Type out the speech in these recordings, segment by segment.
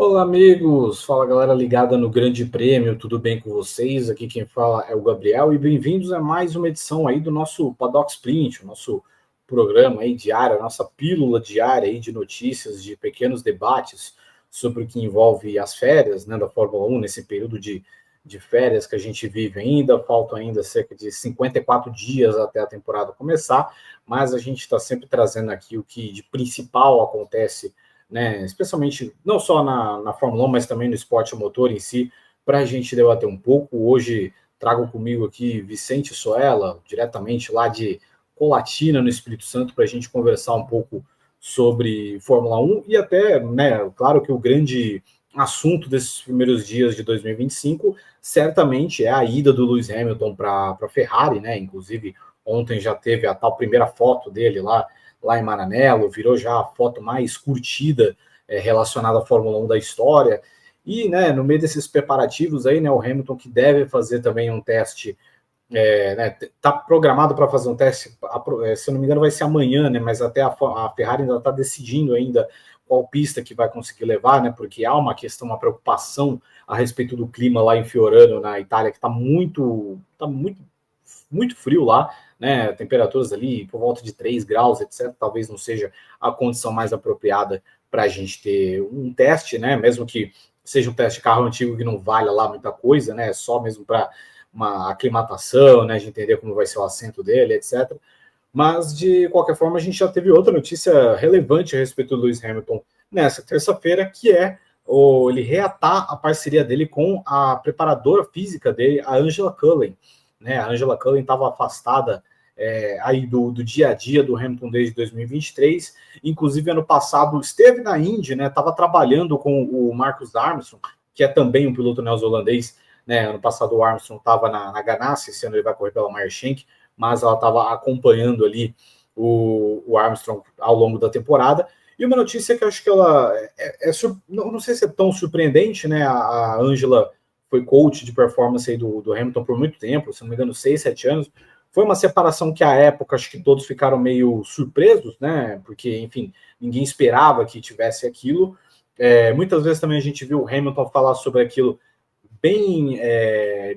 Olá, amigos! Fala, galera ligada no Grande Prêmio, tudo bem com vocês? Aqui quem fala é o Gabriel e bem-vindos a mais uma edição aí do nosso Paddock Sprint, o nosso programa aí diário, a nossa pílula diária aí de notícias, de pequenos debates sobre o que envolve as férias, né, da Fórmula 1, nesse período de férias que a gente vive ainda. Faltam ainda cerca de 54 dias até a temporada começar, mas a gente está sempre trazendo aqui o que de principal acontece, né, especialmente não só na Fórmula 1, mas também no esporte motor em si, para a gente debater um pouco. Hoje trago comigo aqui Vicente Soella, diretamente lá de Colatina, no Espírito Santo, para a gente conversar um pouco sobre Fórmula 1 e até, né, claro que o grande assunto desses primeiros dias de 2025 certamente é a ida do Lewis Hamilton para a Ferrari, né? Inclusive, ontem já teve a tal primeira foto dele lá em Maranello, virou já a foto mais curtida relacionada à Fórmula 1 da história. E, né, no meio desses preparativos aí, né, o Hamilton que deve fazer também um teste, né, tá programado para fazer um teste, se eu não me engano vai ser amanhã, né, mas até a Ferrari ainda está decidindo ainda qual pista que vai conseguir levar, né, porque há uma questão, uma preocupação a respeito do clima lá em Fiorano, na Itália, que está muito frio lá, né? Temperaturas ali por volta de 3 graus, etc. Talvez não seja a condição mais apropriada para a gente ter um teste, né? Mesmo que seja um teste de carro antigo que não valha lá muita coisa, né? Só mesmo para uma aclimatação, né? De entender como vai ser o assento dele, etc. Mas, de qualquer forma, a gente já teve outra notícia relevante a respeito do Lewis Hamilton nessa terça-feira, que é ele reatar a parceria dele com a preparadora física dele, a Angela Cullen, né? A Angela Cullen estava afastada aí do dia a dia do Hamilton desde 2023, inclusive ano passado esteve na Indy, né? Estava trabalhando com o Marcus Armstrong, que é também um piloto neozelandês, né? Ano passado o Armstrong estava na Ganassi, esse ano ele vai correr pela Meyer Shank, mas ela estava acompanhando ali o Armstrong ao longo da temporada. E uma notícia que eu acho que ela não sei se é tão surpreendente, né? A Angela foi coach de performance aí do Hamilton por muito tempo, se não me engano, 6, 7 anos. Foi uma separação que, à época, acho que todos ficaram meio surpresos, né? Porque, enfim, ninguém esperava que tivesse aquilo. Muitas vezes também a gente viu o Hamilton falar sobre aquilo bem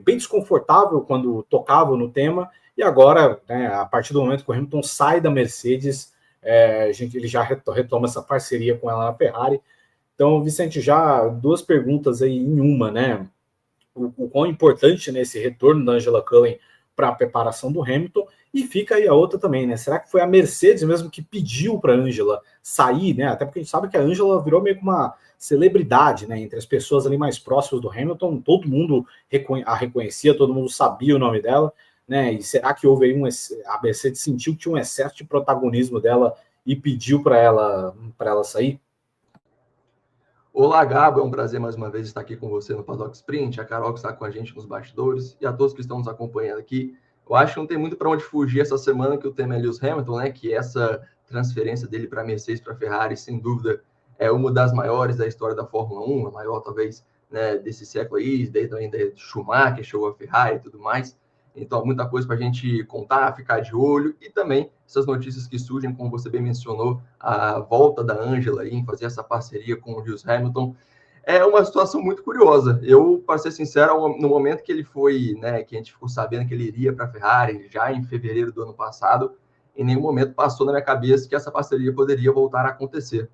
desconfortável quando tocava no tema, e agora, né, a partir do momento que o Hamilton sai da Mercedes, ele já retoma essa parceria com ela na Ferrari. Então, Vicente, já duas perguntas aí em uma, né? O quão importante nesse retorno da Angela Cullen para a preparação do Hamilton, e fica aí a outra também, né? Será que foi a Mercedes mesmo que pediu para a Angela sair, né? Até porque a gente sabe que a Angela virou meio que uma celebridade, né? Entre as pessoas ali mais próximas do Hamilton, todo mundo a reconhecia, todo mundo sabia o nome dela, né? E será que houve aí a Mercedes sentiu que tinha um excesso de protagonismo dela e pediu para ela sair? Olá, Gabo, é um prazer mais uma vez estar aqui com você no Paddock Sprint, a Carol que está com a gente nos bastidores e a todos que estão nos acompanhando aqui. Eu acho que não tem muito para onde fugir essa semana, que o tema é Lewis Hamilton, né? Que essa transferência dele para a Mercedes, para a Ferrari, sem dúvida, é uma das maiores da história da Fórmula 1, a maior talvez, né, desse século aí, desde ainda Schumacher, chegou a Ferrari e tudo mais. Então, muita coisa para a gente contar, ficar de olho, e também essas notícias que surgem, como você bem mencionou, a volta da Angela em fazer essa parceria com o Lewis Hamilton. É uma situação muito curiosa. Eu, para ser sincero, no momento que ele foi, né, que a gente ficou sabendo que ele iria para a Ferrari, já em fevereiro do ano passado, em nenhum momento passou na minha cabeça que essa parceria poderia voltar a acontecer.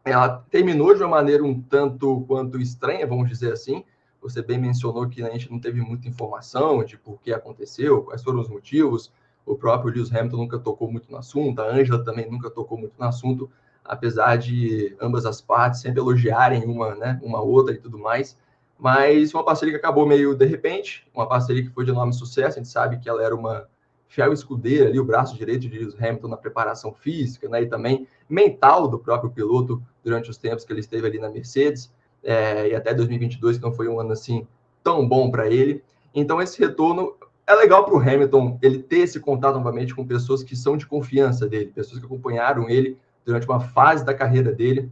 Ela terminou de uma maneira um tanto quanto estranha, vamos dizer assim. Você bem mencionou que a gente não teve muita informação de por que aconteceu, quais foram os motivos. O próprio Lewis Hamilton nunca tocou muito no assunto, a Angela também nunca tocou muito no assunto, apesar de ambas as partes sempre elogiarem uma outra e tudo mais. Mas uma parceria que acabou meio de repente, uma parceria que foi de enorme sucesso. A gente sabe que ela era uma fiel escudeira ali, o braço direito de Lewis Hamilton na preparação física, né, e também mental do próprio piloto durante os tempos que ele esteve ali na Mercedes, e até 2022, que não foi um ano assim tão bom para ele. Então, esse retorno é legal para o Hamilton, ele ter esse contato novamente com pessoas que são de confiança dele, pessoas que acompanharam ele durante uma fase da carreira dele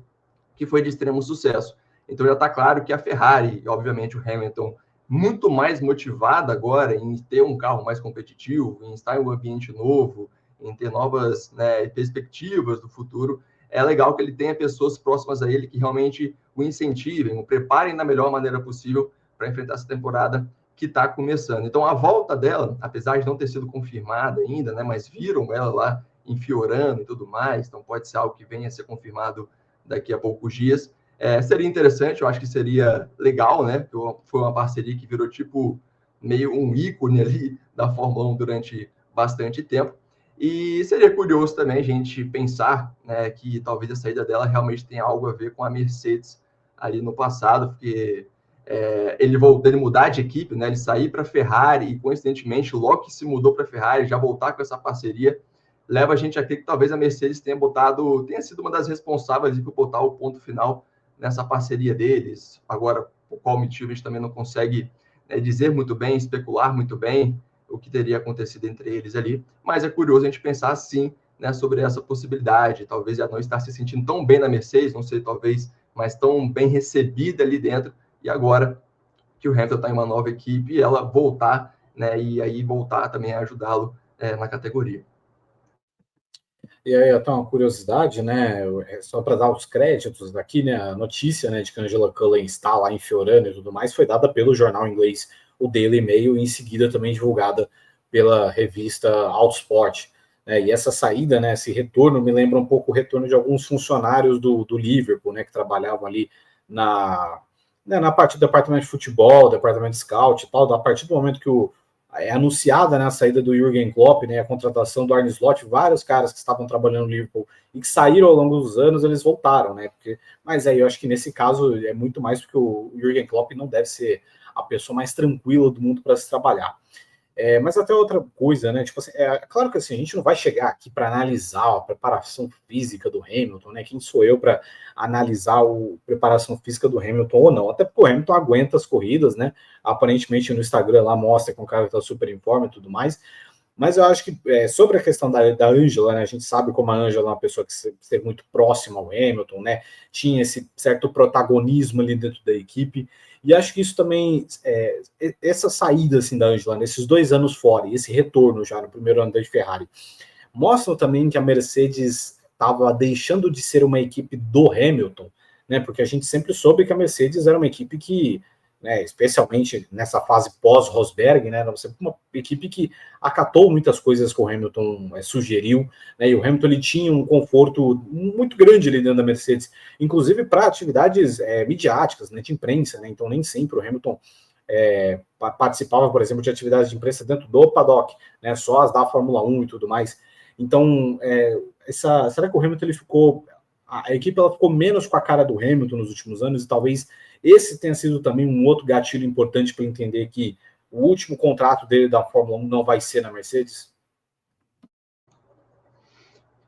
que foi de extremo sucesso. Então, já está claro que a Ferrari, obviamente o Hamilton, muito mais motivada agora em ter um carro mais competitivo, em estar em um ambiente novo, em ter novas, né, perspectivas do futuro, é legal que ele tenha pessoas próximas a ele que realmente o incentivem, o preparem da melhor maneira possível para enfrentar essa temporada que está começando. Então, a volta dela, apesar de não ter sido confirmada ainda, né, mas viram ela lá em Fiorano e tudo mais, então pode ser algo que venha a ser confirmado daqui a poucos dias. Seria interessante, eu acho que seria legal, né? Foi uma parceria que virou tipo meio um ícone ali da Fórmula 1 durante bastante tempo. E seria curioso também a gente pensar, né, que talvez a saída dela realmente tenha algo a ver com a Mercedes ali no passado, porque ele mudar de equipe, né, ele sair para a Ferrari e, coincidentemente, logo que se mudou para a Ferrari, já voltar com essa parceria, leva a gente a crer que talvez a Mercedes tenha sido uma das responsáveis por botar o ponto final nessa parceria deles. Agora, por qual motivo a gente também não consegue dizer muito bem, especular muito bem o que teria acontecido entre eles ali, mas é curioso a gente pensar sim, né, sobre essa possibilidade, talvez ela não estar se sentindo tão bem na Mercedes, não sei, talvez, mas tão bem recebida ali dentro, e agora que o Hamilton está em uma nova equipe, ela voltar, né, e aí voltar também a ajudá-lo na categoria. E aí, até uma curiosidade, né? Só para dar os créditos daqui, né? A notícia, né, de que a Angela Cullen está lá em Fiorano e tudo mais foi dada pelo jornal inglês, o Daily Mail, e em seguida também divulgada pela revista Autosport. E essa saída, né, esse retorno, me lembra um pouco o retorno de alguns funcionários do Liverpool, né, que trabalhavam ali na parte do departamento de futebol, departamento de scout e tal. A partir do momento que é anunciada, né, a saída do Jürgen Klopp, né, a contratação do Arne Slot, vários caras que estavam trabalhando no Liverpool e que saíram ao longo dos anos, eles voltaram, né? Mas aí eu acho que nesse caso é muito mais porque o Jürgen Klopp não deve ser a pessoa mais tranquila do mundo para se trabalhar. Mas até outra coisa, né? Tipo assim, claro que assim, a gente não vai chegar aqui para analisar a preparação física do Hamilton, né? Quem sou eu para analisar a preparação física do Hamilton ou não? Até porque o Hamilton aguenta as corridas, né? Aparentemente no Instagram lá mostra que o cara está super em forma e tudo mais. Mas eu acho que sobre a questão da Angela, né? A gente sabe como a Angela é uma pessoa que esteve muito próxima ao Hamilton, né? Tinha esse certo protagonismo ali dentro da equipe. E acho que isso também, essa saída assim, da Angela, nesses 2 anos fora, e esse retorno já no primeiro ano da Ferrari, mostram também que a Mercedes estava deixando de ser uma equipe do Hamilton, né? Porque a gente sempre soube que a Mercedes era uma equipe que, né, especialmente nessa fase pós-Rosberg, né, era uma equipe que acatou muitas coisas que o Hamilton sugeriu, né, e o Hamilton ele tinha um conforto muito grande ali dentro da Mercedes, inclusive para atividades midiáticas, né, de imprensa, né, então nem sempre o Hamilton participava, por exemplo, de atividades de imprensa dentro do paddock, né, só as da Fórmula 1 e tudo mais. Então, será que o Hamilton ele ficou... A equipe ela ficou menos com a cara do Hamilton nos últimos anos, e talvez esse tenha sido também um outro gatilho importante para entender que o último contrato dele da Fórmula 1 não vai ser na Mercedes?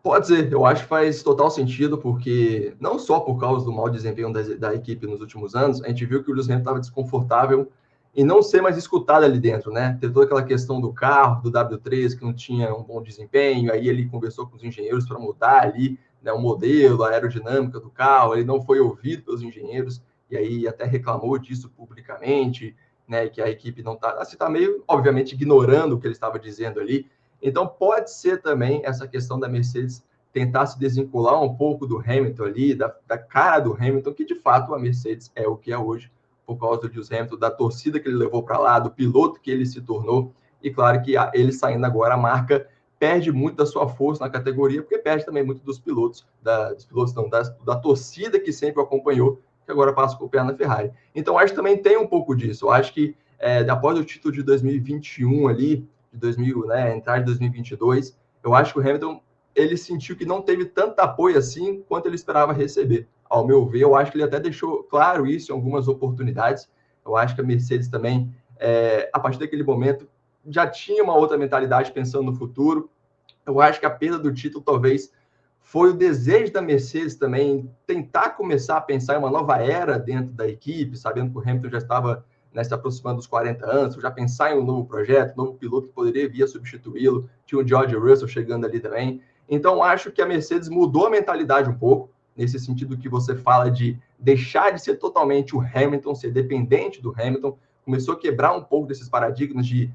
Pode ser, eu acho que faz total sentido, porque não só por causa do mau desempenho da equipe nos últimos anos, a gente viu que o Lewis Hamilton estava desconfortável em não ser mais escutado ali dentro, né? Teve toda aquela questão do carro, do W13, que não tinha um bom desempenho, aí ele conversou com os engenheiros para mudar ali, né, o modelo, a aerodinâmica do carro, ele não foi ouvido pelos engenheiros, e aí até reclamou disso publicamente, né, que a equipe não está, assim, tá meio, obviamente, ignorando o que ele estava dizendo ali. Então, pode ser também essa questão da Mercedes tentar se desvincular um pouco do Hamilton ali, da cara do Hamilton, que de fato a Mercedes é o que é hoje, por causa do Lewis Hamilton, da torcida que ele levou para lá, do piloto que ele se tornou, e claro que ele saindo agora, a marca perde muito da sua força na categoria, porque perde também muito dos pilotos, da torcida que sempre o acompanhou, que agora passa com o pé na Ferrari. Então, acho que também tem um pouco disso. Eu acho que após o título de 2021 ali, de 2000, né, entrar de 2022, eu acho que o Hamilton ele sentiu que não teve tanto apoio assim quanto ele esperava receber. Ao meu ver, eu acho que ele até deixou claro isso em algumas oportunidades. Eu acho que a Mercedes também, a partir daquele momento, já tinha uma outra mentalidade pensando no futuro. Eu acho que a perda do título talvez foi o desejo da Mercedes também tentar começar a pensar em uma nova era dentro da equipe, sabendo que o Hamilton já estava se aproximando dos 40 anos, já pensar em um novo projeto, um novo piloto que poderia vir a substituí-lo, tinha o George Russell chegando ali também. Então, acho que a Mercedes mudou a mentalidade um pouco, nesse sentido que você fala de deixar de ser totalmente o Hamilton, ser dependente do Hamilton, começou a quebrar um pouco desses paradigmas de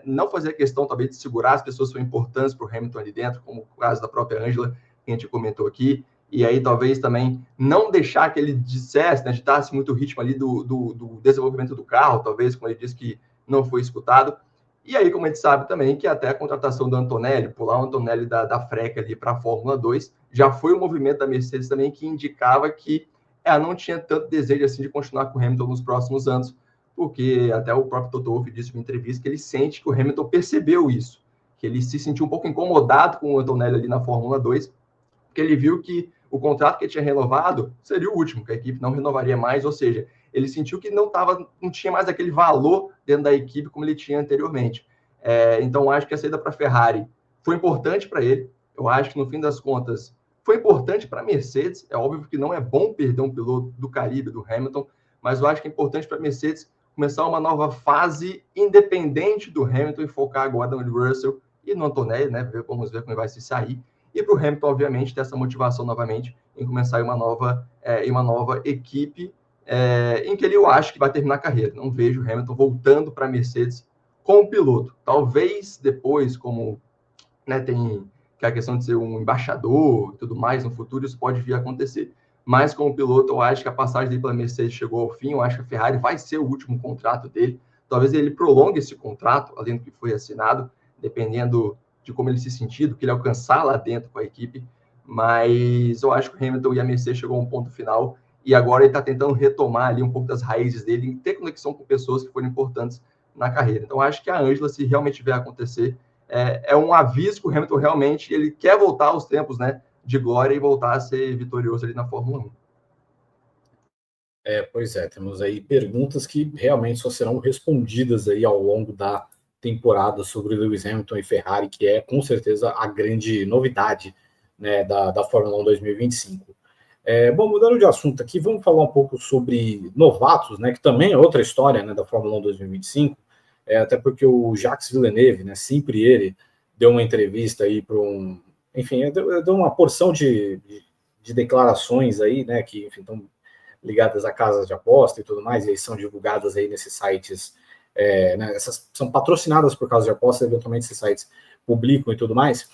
não fazer questão, talvez, de segurar as pessoas que são importantes para o Hamilton ali dentro, como o caso da própria Angela, que a gente comentou aqui, e aí talvez também não deixar que ele dissesse, né, ditasse muito o ritmo ali do desenvolvimento do carro, talvez, como ele disse que não foi escutado. E aí, como a gente sabe também, que até a contratação do Antonelli, pular o Antonelli da Freca ali para a Fórmula 2, já foi um movimento da Mercedes também que indicava que ela não tinha tanto desejo assim de continuar com o Hamilton nos próximos anos, porque até o próprio Toto Wolff disse em uma entrevista que ele sente que o Hamilton percebeu isso, que ele se sentiu um pouco incomodado com o Antonelli ali na Fórmula 2, porque ele viu que o contrato que ele tinha renovado seria o último, que a equipe não renovaria mais, ou seja, ele sentiu que não tinha mais aquele valor dentro da equipe como ele tinha anteriormente. Então, acho que a saída para a Ferrari foi importante para ele. Eu acho que, no fim das contas, foi importante para a Mercedes. É óbvio que não é bom perder um piloto do calibre do Hamilton, mas eu acho que é importante para a Mercedes começar uma nova fase independente do Hamilton e focar agora no Russell e no Antonelli, né? Vamos ver como vai se sair. E para o Hamilton, obviamente, ter essa motivação novamente em começar uma nova equipe em que eu acho que vai terminar a carreira. Não vejo o Hamilton voltando para a Mercedes como piloto. Talvez depois, como né, tem que a questão de ser um embaixador e tudo mais no futuro, isso pode vir a acontecer. Mas como piloto, eu acho que a passagem dele pela Mercedes chegou ao fim. Eu acho que a Ferrari vai ser o último contrato dele. Talvez ele prolongue esse contrato, além do que foi assinado, dependendo de como ele se sentir, do que ele alcançar lá dentro com a equipe. Mas eu acho que o Hamilton e a Mercedes chegou a um ponto final e agora ele está tentando retomar ali um pouco das raízes dele e ter conexão com pessoas que foram importantes na carreira. Então, acho que a Ângela, se realmente vier a acontecer, é um aviso que o Hamilton realmente ele quer voltar aos tempos, né, de glória e voltar a ser vitorioso ali na Fórmula 1. Pois é, temos aí perguntas que realmente só serão respondidas aí ao longo da temporada sobre Lewis Hamilton e Ferrari, que é com certeza a grande novidade, né, da Fórmula 1 2025. Bom, mudando de assunto aqui, vamos falar um pouco sobre novatos, né, que também é outra história, né, da Fórmula 1 2025, até porque o Jacques Villeneuve, né, sempre ele, deu uma entrevista aí para enfim, deu uma porção de declarações aí, né, que, enfim, estão ligadas a casas de aposta e tudo mais, e aí são divulgadas aí nesses sites, né, essas são patrocinadas por casas de aposta, eventualmente esses sites publicam e tudo mais.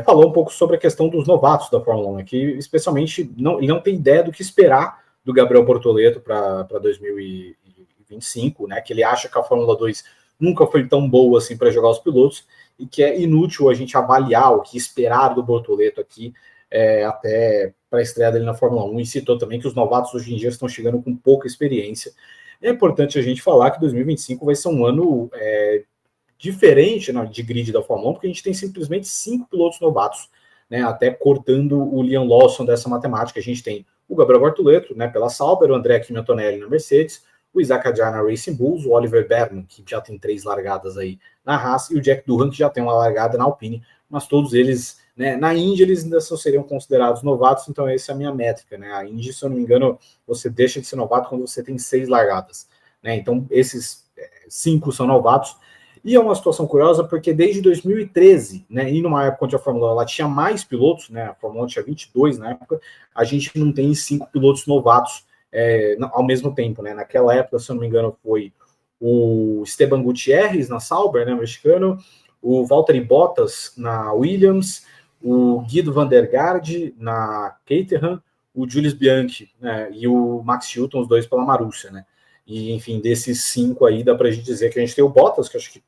Falou um pouco sobre a questão dos novatos da Fórmula 1, que especialmente ele não tem ideia do que esperar do Gabriel Bortoleto para 2025, né, que ele acha que a Fórmula 2 nunca foi tão boa assim para jogar os pilotos e que é inútil a gente avaliar o que esperar do Bortoleto aqui até para a estreia dele na Fórmula 1, e citou também que os novatos hoje em dia estão chegando com pouca experiência. É importante a gente falar que 2025 vai ser um ano diferente, né, de grid da Fórmula 1, porque a gente tem simplesmente 5 pilotos novatos, né, até cortando o Liam Lawson dessa matemática. A gente tem o Gabriel Bortoleto, né, pela Sauber, o André Kimi Antonelli na Mercedes, o Isaac Adjar na Racing Bulls, o Oliver Berman, que já tem 3 largadas aí na Haas, e o Jack Durham, que já tem uma largada na Alpine, mas todos eles, né, na Indy eles ainda seriam considerados novatos, então essa é a minha métrica, né? A Indy, se eu não me engano, você deixa de ser novato quando você tem 6 largadas, né? Então esses 5 são novatos, e é uma situação curiosa porque desde 2013, né, e numa época onde a Fórmula 1 ela tinha mais pilotos, né, a Fórmula 1 tinha 22 na época, a gente não tem 5 pilotos novatos ao mesmo tempo, né? Naquela época, se eu não me engano, foi o Esteban Gutierrez na Sauber, né, mexicano, o Valtteri Bottas na Williams, o Guido van der Garde na Caterham, o Julius Bianchi, né, e o Max Chilton, os dois pela Marussia, né? E, enfim, desses 5 aí, dá pra gente dizer que a gente tem o Bottas, que acho que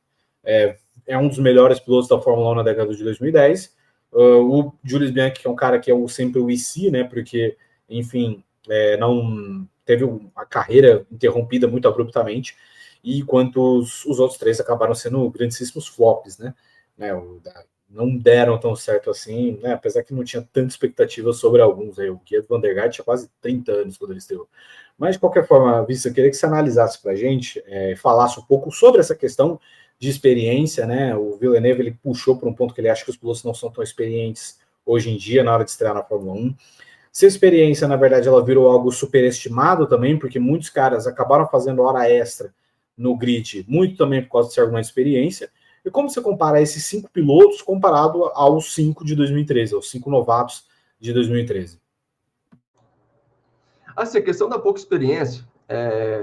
é um dos melhores pilotos da Fórmula 1 na década de 2010, o Julius Bianchi, que é um cara que é sempre o IC, né, porque, enfim, não teve a carreira interrompida muito abruptamente, e enquanto os outros 3 acabaram sendo grandíssimos flops, né, não deram tão certo assim, né, apesar que não tinha tanta expectativa sobre alguns, aí, o Guido van der Garde tinha quase 30 anos quando ele estreou. Mas, de qualquer forma, Vitor, eu queria que você analisasse para a gente, falasse um pouco sobre essa questão de experiência, né, o Villeneuve ele puxou para um ponto que ele acha que os pilotos não são tão experientes hoje em dia na hora de estrear na Fórmula 1, se a experiência, na verdade, ela virou algo superestimado também, porque muitos caras acabaram fazendo hora extra no grid, muito também por causa desse argumento de experiência. E como você compara esses 5 pilotos comparado aos 5 de 2013, aos 5 novatos de 2013? Assim, a questão da pouca experiência,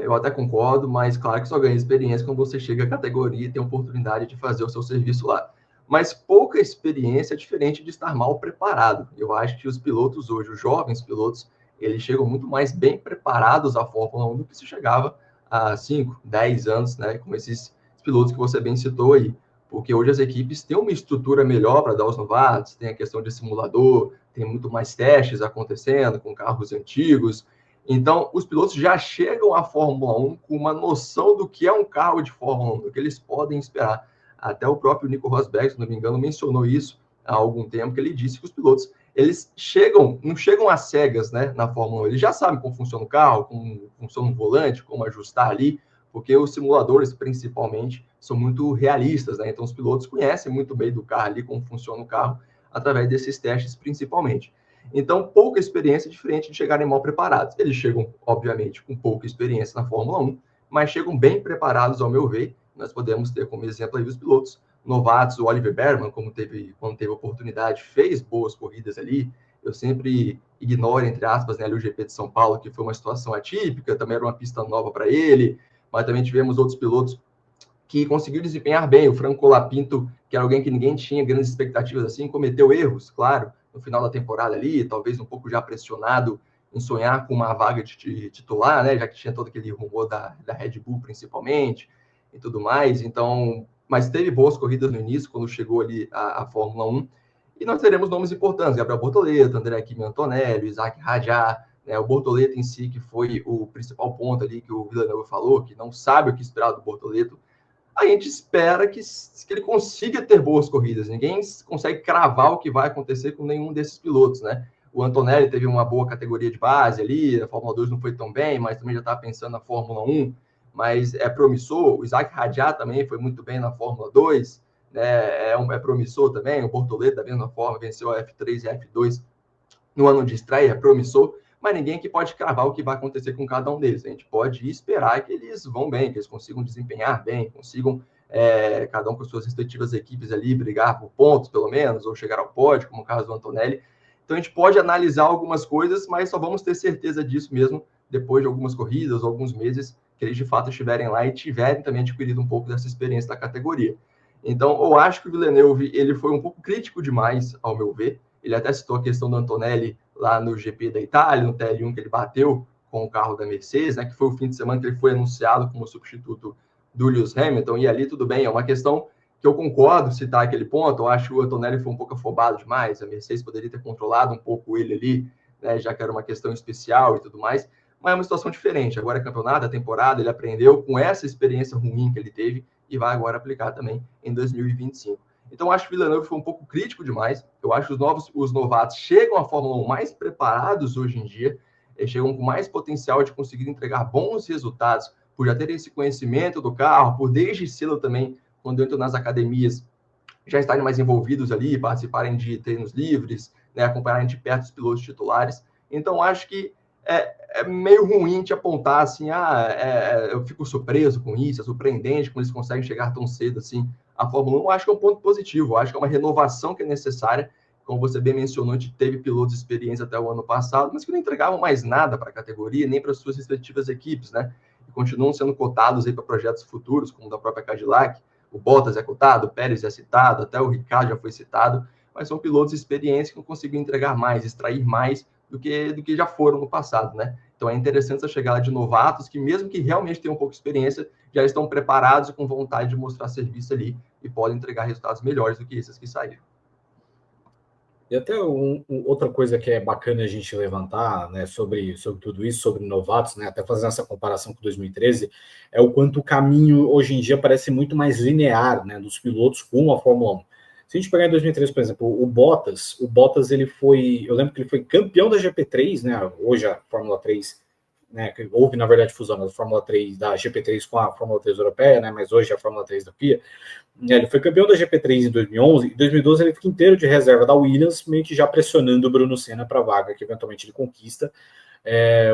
eu até concordo, mas claro que só ganha experiência quando você chega à categoria e tem a oportunidade de fazer o seu serviço lá. mas pouca experiência é diferente de estar mal preparado. Eu acho que os pilotos hoje, os jovens pilotos, eles chegam muito mais bem preparados à Fórmula 1 do que se chegava há 5, 10 anos, né, com esses pilotos que você bem citou aí. Porque hoje as equipes têm uma estrutura melhor para dar aos novatos, tem a questão de simulador, tem muito mais testes acontecendo com carros antigos. Então, os pilotos já chegam à Fórmula 1 com uma noção do que é um carro de Fórmula 1, do que eles podem esperar. Até o próprio Nico Rosberg, se não me engano, mencionou isso há algum tempo, que ele disse que os pilotos, eles não chegam às cegas, né, na Fórmula 1. Eles já sabem como funciona o carro, como funciona o volante, como ajustar ali, porque os simuladores, principalmente, são muito realistas, né? Então, os pilotos conhecem muito bem do carro ali, como funciona o carro, através desses testes, principalmente. Então, pouca experiência diferente de chegarem mal preparados. Eles chegam, obviamente, com pouca experiência na Fórmula 1, mas chegam bem preparados, ao meu ver. Nós podemos ter como exemplo aí os pilotos novatos, o Oliver Bergman, quando teve oportunidade, fez boas corridas ali. Eu sempre ignoro, entre aspas, né, ali o GP de São Paulo, que foi uma situação atípica, também era uma pista nova para ele, mas também tivemos outros pilotos que conseguiu desempenhar bem. O Franco Colapinto, que era alguém que ninguém tinha grandes expectativas assim, cometeu erros, claro, no final da temporada ali, talvez um pouco já pressionado em sonhar com uma vaga de titular, né, já que tinha todo aquele rumor da Red Bull, principalmente, e tudo mais. Então, mas teve boas corridas no início, quando chegou ali a Fórmula 1, e nós teremos nomes importantes, Gabriel Bortoleto, André Kimi Antonelli, Isaac Hadjar, né, o Bortoleto em si, que foi o principal ponto ali que o Villeneuve falou, que não sabe o que esperar do Bortoleto. A gente espera que ele consiga ter boas corridas. Ninguém consegue cravar o que vai acontecer com nenhum desses pilotos, né? O Antonelli teve uma boa categoria de base ali, a Fórmula 2 não foi tão bem, mas também já estava pensando na Fórmula 1, mas é promissor. O Isaac Hadjar também foi muito bem na Fórmula 2, né? É promissor também. O Bortoleto, da mesma forma, venceu a F3 e a F2 no ano de estreia, é promissor, mas ninguém que pode cravar o que vai acontecer com cada um deles. A gente pode esperar que eles vão bem, que eles consigam desempenhar bem, consigam, cada um com suas respectivas equipes ali, brigar por pontos, pelo menos, ou chegar ao pódio, como o caso do Antonelli. Então, a gente pode analisar algumas coisas, mas só vamos ter certeza disso mesmo depois de algumas corridas, alguns meses, que eles de fato estiverem lá e tiverem também adquirido um pouco dessa experiência da categoria. Então, eu acho que o Villeneuve, ele foi um pouco crítico demais, ao meu ver. Ele até citou a questão do Antonelli lá no GP da Itália, no TL1, que ele bateu com o carro da Mercedes, né, que foi o fim de semana que ele foi anunciado como substituto do Lewis Hamilton, e ali tudo bem, é uma questão que eu concordo citar aquele ponto. Eu acho que o Antonelli foi um pouco afobado demais, a Mercedes poderia ter controlado um pouco ele ali, né, já que era uma questão especial e tudo mais, mas é uma situação diferente. Agora é campeonato, a temporada, ele aprendeu com essa experiência ruim que ele teve e vai agora aplicar também em 2025. Então, acho que o Villeneuve foi um pouco crítico demais. Eu acho que os novatos chegam à Fórmula 1 mais preparados hoje em dia, chegam com mais potencial de conseguir entregar bons resultados, por já terem esse conhecimento do carro, por desde cedo também, quando entram nas academias, já estarem mais envolvidos ali, participarem de treinos livres, né, acompanharem de perto os pilotos titulares. Então, acho que é meio ruim te apontar assim, eu fico surpreso com isso, é surpreendente como eles conseguem chegar tão cedo assim à Fórmula 1. Eu acho que é um ponto positivo, eu acho que é uma renovação que é necessária. Como você bem mencionou, a gente teve pilotos experientes até o ano passado, mas que não entregavam mais nada para a categoria, nem para as suas respectivas equipes, né? E continuam sendo cotados aí para projetos futuros, como o da própria Cadillac. O Bottas é cotado, o Pérez é citado, até o Ricciardo já foi citado, mas são pilotos experientes que não conseguiram entregar mais, extrair mais do que já foram no passado, né? Então é interessante essa chegada de novatos que, mesmo que realmente tenham um pouco de experiência, já estão preparados e com vontade de mostrar serviço ali e podem entregar resultados melhores do que esses que saíram. E até outra coisa que é bacana a gente levantar, né, sobre tudo isso, sobre novatos, né, até fazendo essa comparação com 2013, é o quanto o caminho hoje em dia parece muito mais linear, né, dos pilotos com a Fórmula 1. Se a gente pegar em 2013, por exemplo, o Bottas ele foi, eu lembro que ele foi campeão da GP3, né, hoje a Fórmula 3, né, houve na verdade fusão da Fórmula 3, da GP3 com a Fórmula 3 europeia, né, mas hoje é a Fórmula 3 da FIA. Ele foi campeão da GP3 em 2011, e em 2012 ele fica inteiro de reserva da Williams, meio que já pressionando o Bruno Senna para a vaga, que eventualmente ele conquista.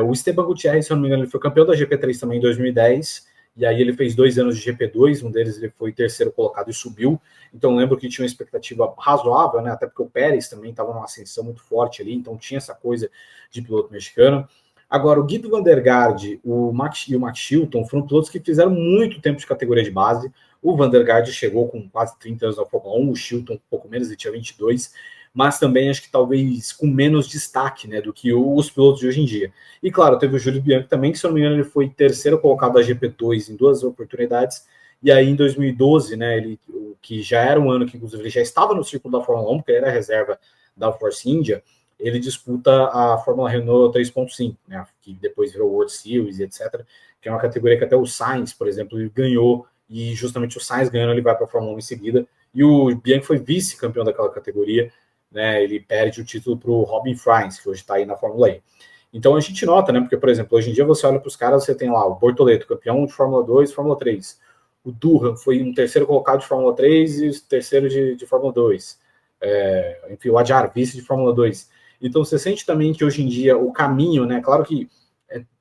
O Esteban Gutierrez, se eu não me engano, ele foi campeão da GP3 também em 2010, e aí ele fez 2 anos de GP2, um deles ele foi terceiro colocado e subiu, então lembro que tinha uma expectativa razoável, né? Até porque o Pérez também estava numa ascensão muito forte ali, então tinha essa coisa de piloto mexicano. Agora, o Guido van der Garde e o Max Chilton foram pilotos que fizeram muito tempo de categoria de base. O Van der Garde chegou com quase 30 anos na Fórmula 1, o Chilton um pouco menos, ele tinha 22, mas também acho que talvez com menos destaque, né, do que os pilotos de hoje em dia. E claro, teve o Júlio Bianchi também, que se eu não me engano ele foi terceiro colocado da GP2 em 2 oportunidades, e aí em 2012, né, ele, que já era um ano que inclusive ele já estava no círculo da Fórmula 1, porque ele era reserva da Force India, ele disputa a Fórmula Renault 3.5, né, que depois virou World Series, etc., que é uma categoria que até o Sainz, por exemplo, ele ganhou, e justamente o Sainz ganhando, ele vai para a Fórmula 1 em seguida, e o Bianchi foi vice-campeão daquela categoria, né, ele perde o título para o Robin Fries, que hoje está aí na Fórmula E. Então a gente nota, né, porque, por exemplo, hoje em dia você olha para os caras, você tem lá o Bortoleto, campeão de Fórmula 2, Fórmula 3, o Durham foi um terceiro colocado de Fórmula 3 e o terceiro de Fórmula 2, enfim, o Adjar, vice de Fórmula 2. Então você sente também que hoje em dia o caminho, né, claro que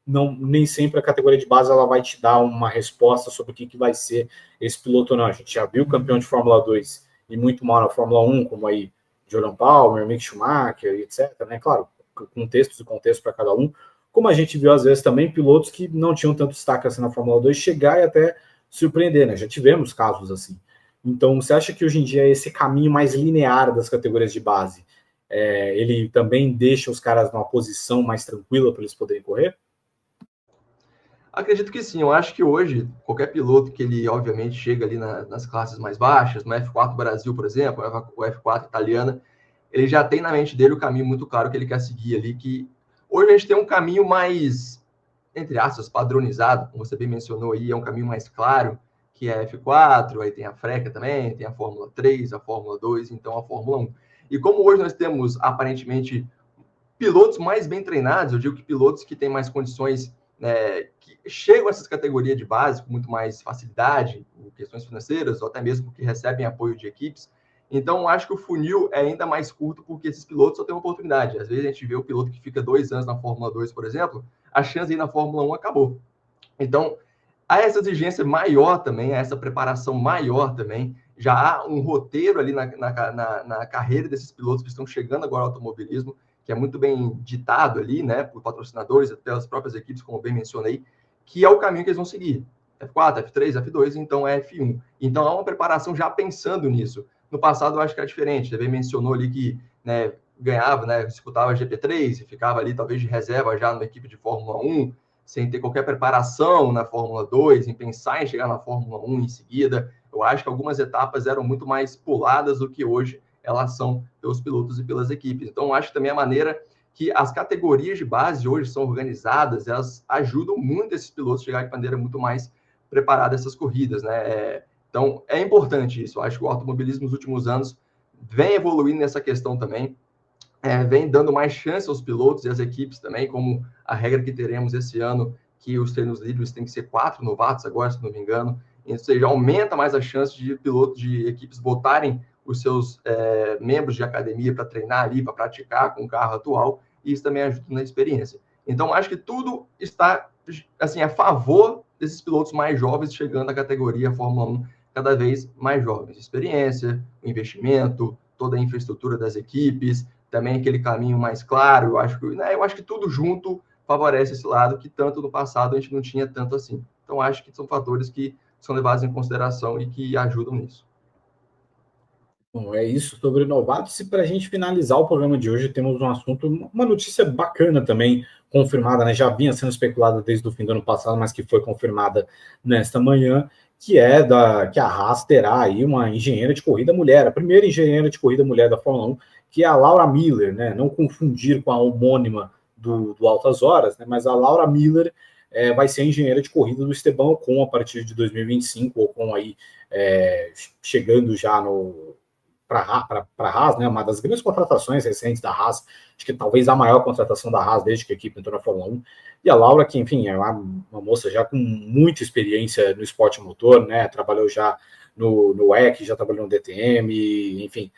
não, nem sempre a categoria de base ela vai te dar uma resposta sobre o que vai ser esse piloto ou não. A gente já viu campeão de Fórmula 2 e muito mal na Fórmula 1, como aí Jordan Palmer, Mick Schumacher, etc. Né? Claro, contextos e contextos para cada um. Como a gente viu, às vezes, também pilotos que não tinham tanto destaque assim na Fórmula 2 chegar e até surpreender, né? Já tivemos casos assim. Então, você acha que hoje em dia esse caminho mais linear das categorias de base, ele também deixa os caras numa posição mais tranquila para eles poderem correr? Acredito que sim. Eu acho que hoje, qualquer piloto que ele, obviamente, chega ali nas classes mais baixas, no F4 Brasil, por exemplo, o F4 italiana, ele já tem na mente dele o caminho muito claro que ele quer seguir ali, que hoje a gente tem um caminho mais, entre aspas, padronizado, como você bem mencionou aí, é um caminho mais claro, que é F4, aí tem a Freca também, tem a Fórmula 3, a Fórmula 2, então a Fórmula 1. E como hoje nós temos, aparentemente, pilotos mais bem treinados, eu digo que pilotos que têm mais condições, né, que chegam a essas categorias de base com muito mais facilidade, em questões financeiras, ou até mesmo que recebem apoio de equipes. Então, acho que o funil é ainda mais curto porque esses pilotos só têm uma oportunidade. Às vezes a gente vê o piloto que fica 2 anos na Fórmula 2, por exemplo, a chance de ir na Fórmula 1 acabou. Então, há essa exigência maior também, há essa preparação maior também. Já há um roteiro ali na carreira desses pilotos que estão chegando agora ao automobilismo, que é muito bem ditado ali, né, por patrocinadores, pelas próprias equipes, como bem mencionei, que é o caminho que eles vão seguir. F4, F3, F2, então é F1. Então há uma preparação já pensando nisso. No passado eu acho que era diferente. Você bem mencionou ali que, né, ganhava, né, disputava GP3 e ficava ali talvez de reserva já numa equipe de Fórmula 1, sem ter qualquer preparação na Fórmula 2, em pensar em chegar na Fórmula 1 em seguida. Eu acho que algumas etapas eram muito mais puladas do que hoje elas são pelos pilotos e pelas equipes. Então, acho que também a maneira que as categorias de base hoje são organizadas, elas ajudam muito esses pilotos a chegar de maneira muito mais preparada essas corridas, né? Então, é importante isso. Eu acho que o automobilismo nos últimos anos vem evoluindo nessa questão também, vem dando mais chance aos pilotos e às equipes também, como a regra que teremos esse ano, que os treinos livres têm que ser 4 novatos agora, se não me engano, ou seja, aumenta mais a chance de pilotos de equipes botarem os seus membros de academia para treinar ali, para praticar com o carro atual, e isso também ajuda na experiência. Então, acho que tudo está assim, a favor desses pilotos mais jovens chegando à categoria Fórmula 1 cada vez mais jovens. Experiência, investimento, toda a infraestrutura das equipes, também aquele caminho mais claro. Eu acho que tudo junto favorece esse lado que tanto no passado a gente não tinha tanto assim. Então, acho que são fatores que são levados em consideração e que ajudam nisso. Bom, é isso sobre novatos. E para a gente finalizar o programa de hoje, temos um assunto, uma notícia bacana também, confirmada, né? Já vinha sendo especulada desde o fim do ano passado, mas que foi confirmada nesta manhã, que que a Haas terá aí uma engenheira de corrida mulher, a primeira engenheira de corrida mulher da Fórmula 1, que é a Laura Miller, né? Não confundir com a homônima do Altas Horas, né? Mas a Laura Miller vai ser engenheira de corrida do Esteban Ocon a partir de 2025, Ocon aí chegando já para a Haas, né, uma das grandes contratações recentes da Haas, acho que talvez a maior contratação da Haas desde que a equipe entrou na Fórmula 1, e a Laura, que, enfim, é uma moça já com muita experiência no esporte motor, né, trabalhou já no WEC, já trabalhou no DTM, enfim,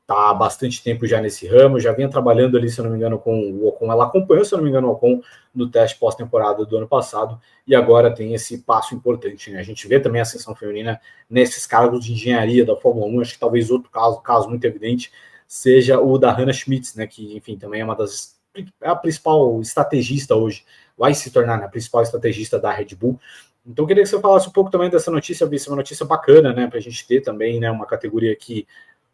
tá há bastante tempo já nesse ramo, já vinha trabalhando ali, se eu não me engano, com o Ocon, ela acompanhou, se eu não me engano, o Ocon no teste pós-temporada do ano passado, e agora tem esse passo importante, né? A gente vê também a ascensão feminina nesses cargos de engenharia da Fórmula 1, acho que talvez outro caso muito evidente seja o da Hannah Schmitz, né, que, enfim, também é a principal estrategista hoje, vai se tornar, né, a principal estrategista da Red Bull, Então, eu queria que você falasse um pouco também dessa notícia, Vice, uma notícia bacana, né, para a gente ter também, né, uma categoria que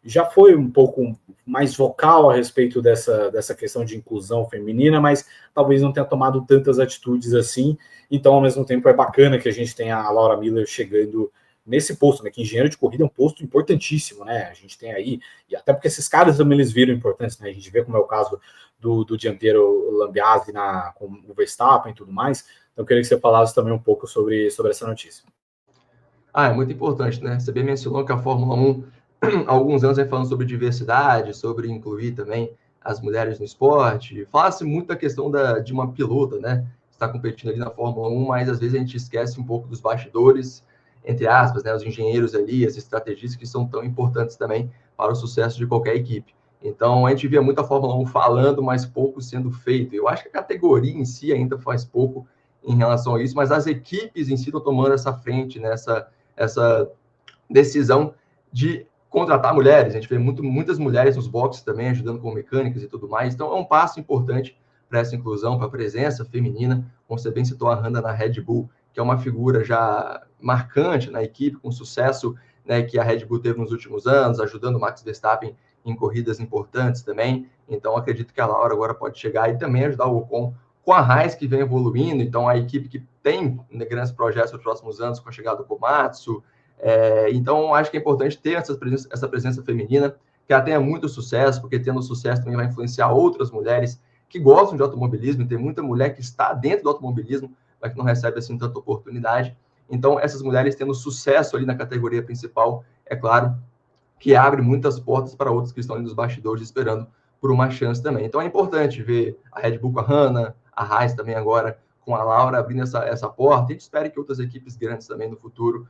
já foi um pouco mais vocal a respeito dessa questão de inclusão feminina, mas talvez não tenha tomado tantas atitudes assim. Então, ao mesmo tempo, é bacana que a gente tenha a Laura Miller chegando nesse posto, né, que engenheiro de corrida é um posto importantíssimo, né, a gente tem aí, e até porque esses caras também eles viram importância, né, a gente vê como é o caso do Giampiero Lambiase com o Verstappen e tudo mais. Então, eu queria que você falasse também um pouco sobre essa notícia. É muito importante, né? Você bem mencionou que a Fórmula 1, há alguns anos, vem falando sobre diversidade, sobre incluir também as mulheres no esporte. Fala-se muito da questão de uma pilota, né? Está competindo ali na Fórmula 1, mas às vezes a gente esquece um pouco dos bastidores, entre aspas, né? Os engenheiros ali, as estrategistas que são tão importantes também para o sucesso de qualquer equipe. Então, a gente via muita Fórmula 1 falando, mas pouco sendo feito. Eu acho que a categoria em si ainda faz pouco em relação a isso, mas as equipes em si estão tomando essa frente, nessa essa decisão de contratar mulheres. A gente vê muitas mulheres nos boxes também, ajudando com mecânicas e tudo mais. Então, é um passo importante para essa inclusão, para a presença feminina. Como você bem citou a Honda na Red Bull, que é uma figura já marcante na equipe, com sucesso, né, que a Red Bull teve nos últimos anos, ajudando o Max Verstappen em corridas importantes também. Então, acredito que a Laura agora pode chegar e também ajudar o Ocon com a Haas, que vem evoluindo. Então, a equipe que tem, né, grandes projetos nos próximos anos, com a chegada do Komatsu. Então, acho que é importante ter essa presença feminina, que ela tenha muito sucesso, porque tendo sucesso também vai influenciar outras mulheres que gostam de automobilismo. Tem muita mulher que está dentro do automobilismo, mas que não recebe assim tanta oportunidade. Então, essas mulheres tendo sucesso ali na categoria principal, é claro que abre muitas portas para outros que estão ali nos bastidores esperando por uma chance também. Então, é importante ver a Red Bull com a Hannah, a Haas também agora com a Laura abrindo essa porta. A gente espera que outras equipes grandes também no futuro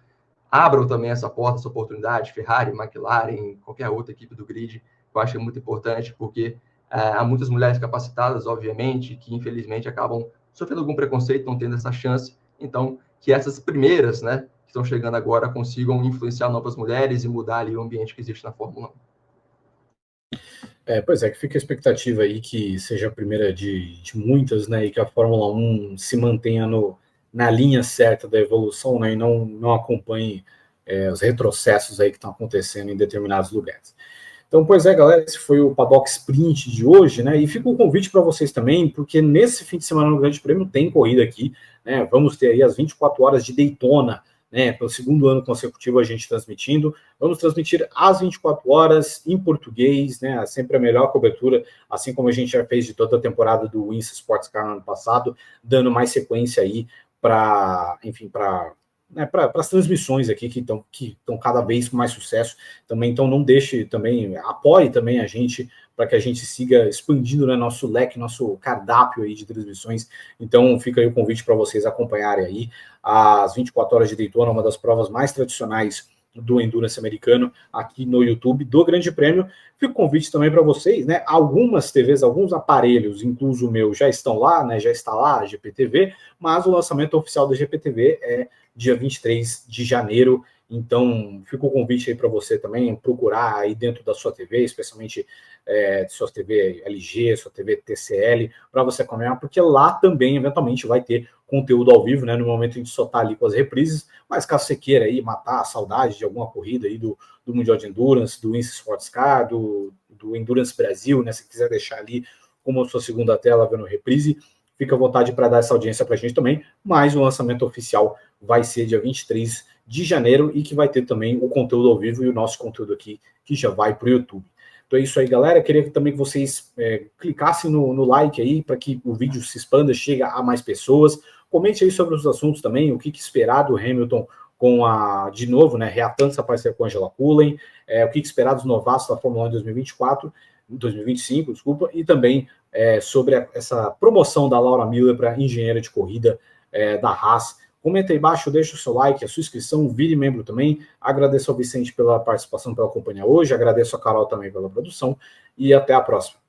abram também essa porta, essa oportunidade, Ferrari, McLaren, qualquer outra equipe do grid, que eu acho que é muito importante, porque há muitas mulheres capacitadas, obviamente, que infelizmente acabam sofrendo algum preconceito, não tendo essa chance. Então, que essas primeiras, né, que estão chegando agora, consigam influenciar novas mulheres e mudar ali o ambiente que existe na Fórmula 1. Pois é, que fica a expectativa aí que seja a primeira de muitas, né, e que a Fórmula 1 se mantenha na linha certa da evolução, né, e não acompanhe os retrocessos aí que estão acontecendo em determinados lugares. Então, pois é, galera, esse foi o Paddock Sprint de hoje, né, e fica o convite para vocês também, porque nesse fim de semana no Grande Prêmio tem corrida aqui, né, vamos ter aí as 24 horas de Daytona, né, pelo segundo ano consecutivo a gente transmitindo. Vamos transmitir às 24 horas em português, né, sempre a melhor cobertura, assim como a gente já fez de toda a temporada do Wins Sports Car no ano passado, dando mais sequência aí para, enfim, para as transmissões aqui que estão cada vez com mais sucesso também. Então não deixe também, apoie também a gente para que a gente siga expandindo, né, nosso leque, nosso cardápio aí de transmissões. Então fica aí o convite para vocês acompanharem aí as 24 horas de Daytona, uma das provas mais tradicionais do Endurance americano aqui no YouTube do Grande Prêmio. Fica o convite também para vocês, né? Algumas TVs, alguns aparelhos, incluso o meu, já estão lá, né? Já está lá a GPTV, mas o lançamento oficial da GPTV é dia 23 de janeiro. Então, fica o convite aí para você também procurar aí dentro da sua TV, especialmente sua TV LG, sua TV TCL, para você acompanhar, porque lá também, eventualmente, vai ter conteúdo ao vivo, né? No momento a gente só tá ali com as reprises, mas caso você queira aí matar a saudade de alguma corrida aí do Mundial de Endurance, do Wins Sports Car, do Endurance Brasil, né? Se quiser deixar ali como sua segunda tela vendo reprise, fica à vontade para dar essa audiência para a gente também, mas o lançamento oficial vai ser dia 23 de janeiro e que vai ter também o conteúdo ao vivo e o nosso conteúdo aqui que já vai para o YouTube. Então é isso aí, galera. Queria também que vocês clicassem no like aí para que o vídeo se expanda, chegue a mais pessoas. Comente aí sobre os assuntos também, o que esperar do Hamilton com de novo, né, reatando essa parceria com a Angela Cullen, o que esperar dos novatos da Fórmula 1 em 2025, desculpa, e também sobre essa promoção da Laura Miller para engenheira de corrida da Haas. Comenta aí embaixo, deixa o seu like, a sua inscrição, vire membro também. Agradeço ao Vicente pela participação, pela companhia hoje, agradeço a Carol também pela produção e até a próxima.